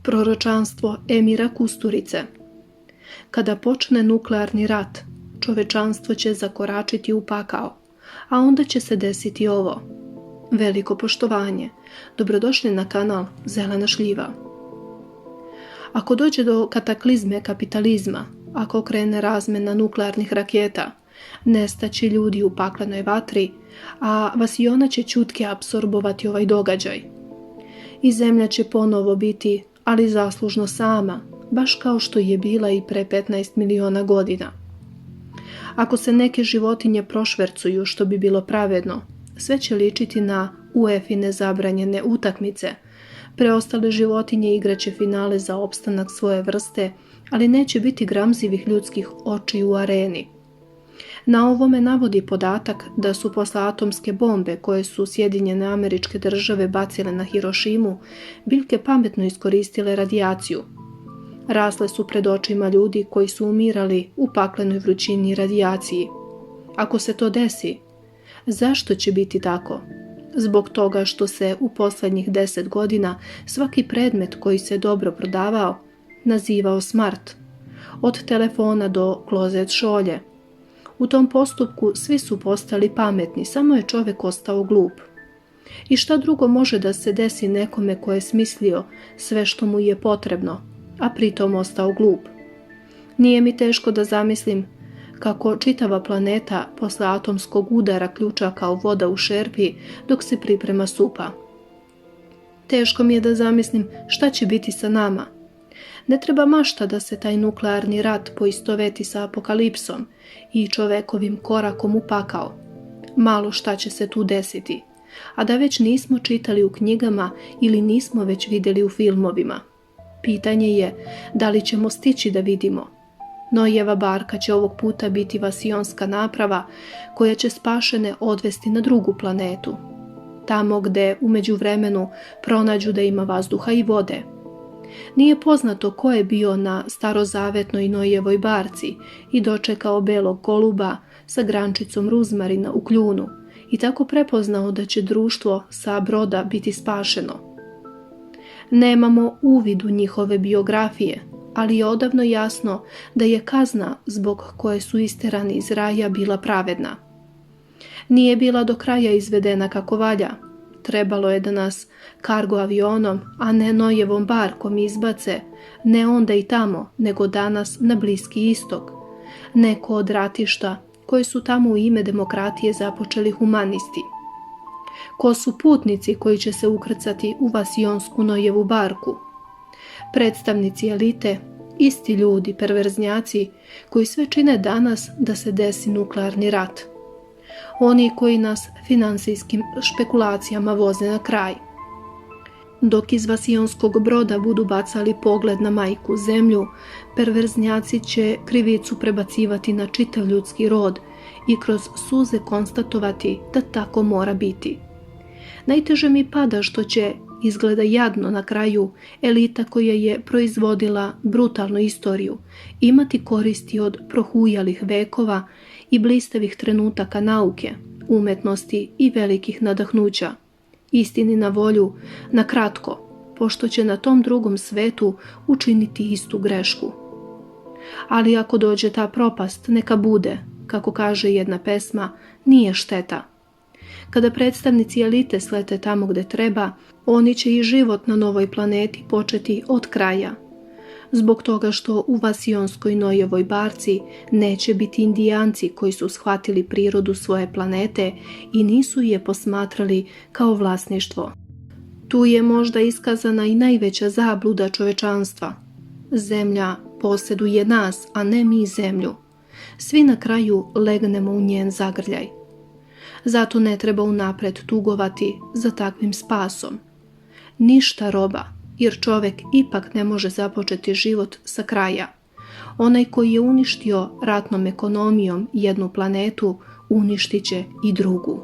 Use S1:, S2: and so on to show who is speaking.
S1: Proročanstvo Emira Kusturice. Kada počne nuklearni rat, čovečanstvo će zakoračiti u pakao, a onda će se desiti ovo. Veliko poštovanje. Dobrodošli na kanal Zelena šljiva. Ako dođe do kataklizme kapitalizma, ako krene razmena nuklearnih raketa, nestaće ljudi u paklenoj vatri, a vasiona će ćutke apsorbovati ovaj događaj. I zemlja će ponovo biti, ali zaslužno sama, baš kao što je bila i pre 15 miliona godina. Ako se neke životinje prošvercuju, što bi bilo pravedno, sve će ličiti na UEFA-ine zabranjene utakmice. Preostale životinje igraće finale za opstanak svoje vrste, ali neće biti gramzivih ljudskih očiju u areni. Na ovome navodi podatak da su posle atomske bombe koje su Sjedinjene Američke Države bacile na Hirošimu, biljke pametno iskoristile radijaciju. Rasle su pred očima ljudi koji su umirali u paklenoj vrućini i radijaciji. Ako se to desi, zašto će biti tako? Zbog toga što se u poslednjih 10 godina svaki predmet koji se dobro prodavao nazivao smart, od telefona do klozet šolje. U tom postupku svi su postali pametni, samo je čovek ostao glup. I šta drugo može da se desi nekome ko je smislio sve što mu je potrebno, a pritom ostao glup? Nije mi teško da zamislim kako čitava planeta posle atomskog udara ključa kao voda u šerpi dok se priprema supa. Teško mi je da zamislim šta će biti sa nama. Ne treba mašta da se taj nuklearni rat poistoveti sa apokalipsom i čovekovim korakom u pakao. Malo šta će se tu desiti, a da već nismo čitali u knjigama ili nismo već vidjeli u filmovima. Pitanje je da li ćemo stići da vidimo. Noijeva barka će ovog puta biti vasionska naprava koja će spašene odvesti na drugu planetu. Tamo gde u međuvremenu pronađu da ima vazduha i vode. Nije poznato ko je bio na starozavetnoj Noijevoj barci i dočekao belog goluba sa grančicom ruzmarina u kljunu i tako prepoznao da će društvo sa broda biti spašeno. Nemamo uvid u njihove biografije, ali je odavno jasno da je kazna zbog koje su isterani iz raja bila pravedna. Nije bila do kraja izvedena kako valja. Trebalo je da nas kargo avionom, a ne Nojevom barkom izbace, ne onda i tamo, nego danas na Bliski istok. Neko od ratišta koje su tamo u ime demokratije započeli humanisti. Ko su putnici koji će se ukrcati u vasionsku Nojevu barku? Predstavnici elite, isti ljudi, perverznjaci, koji sve čine danas da se desi nuklearni rat. Oni koji nas finansijskim špekulacijama voze na kraj. Dok iz vasionskog broda budu bacali pogled na majku zemlju, perverznjaci će krivicu prebacivati na čitav ljudski rod i kroz suze konstatovati da tako mora biti. Najteže mi pada što će, izgleda jadno na kraju, elita koja je proizvodila brutalnu istoriju imati koristi od prohujalih vekova i blistavih trenutaka nauke, umetnosti i velikih nadahnuća. Istini na volju, na kratko, pošto će na tom drugom svetu učiniti istu grešku. Ali ako dođe ta propast, neka bude, kako kaže jedna pesma, nije šteta. Kada predstavnici elite slete tamo gde treba, oni će i život na novoj planeti početi od kraja. Zbog toga što u vasionskoj Noijevoj barci neće biti Indijanci koji su shvatili prirodu svoje planete i nisu je posmatrali kao vlasništvo. Tu je možda iskazana i najveća zabluda čovečanstva. Zemlja posjeduje nas, a ne mi zemlju. Svi na kraju legnemo u njen zagrljaj. Zato ne treba unapred tugovati za takvim spasom. Ništa roba, jer čovek ipak ne može započeti život sa kraja. Onaj koji je uništio ratnom ekonomijom jednu planetu, uništit će i drugu.